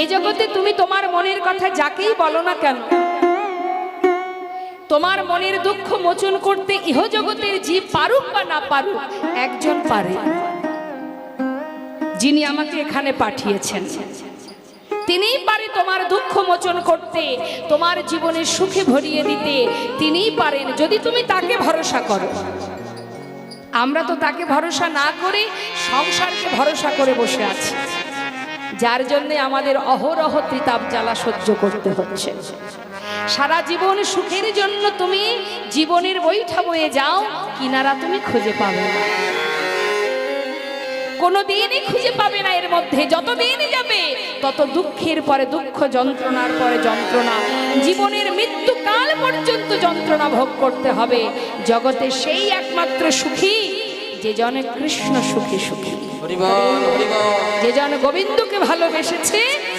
এই জগতে তুমি তোমার মনের কথা যাকেই বলো না কেন, তোমার মনের দুঃখ মোচন করতে ইহ জগতের জীব পারুক বা না পারুক, একজন পারে, যিনি আমাকে এখানে পাঠিয়েছেন। তিনিই পারে তোমার দুঃখ মোচন করতে, তোমার জীবনের সুখে ভরিয়ে দিতে তিনিই পারেন, যদি তুমি তাকে ভরসা করো। আমরা তো তাকে ভরসা না করে সংসারকে ভরসা করে বসে আছি, যার জন্য আমাদের অহরহ ত্রিতাপ জ্বালা সহ্য করতে হচ্ছে। সারা জীবন সুখের জন্য তুমি জীবনের বৈঠা বয়ে যাও, কিনারা তুমি খুঁজে পাবে না, কোনোদিনই খুঁজে পাবে না। এর মধ্যে যতদিন যাবে তত দুঃখের পরে দুঃখ, যন্ত্রণার পরে যন্ত্রণা, জীবনের মৃত্যুকাল পর্যন্ত যন্ত্রণা ভোগ করতে হবে। জগতে সেই একমাত্র সুখী যে জন কৃষ্ণ সুখী সুখী, যে জন গোবিন্দকে ভালোবেসেছে,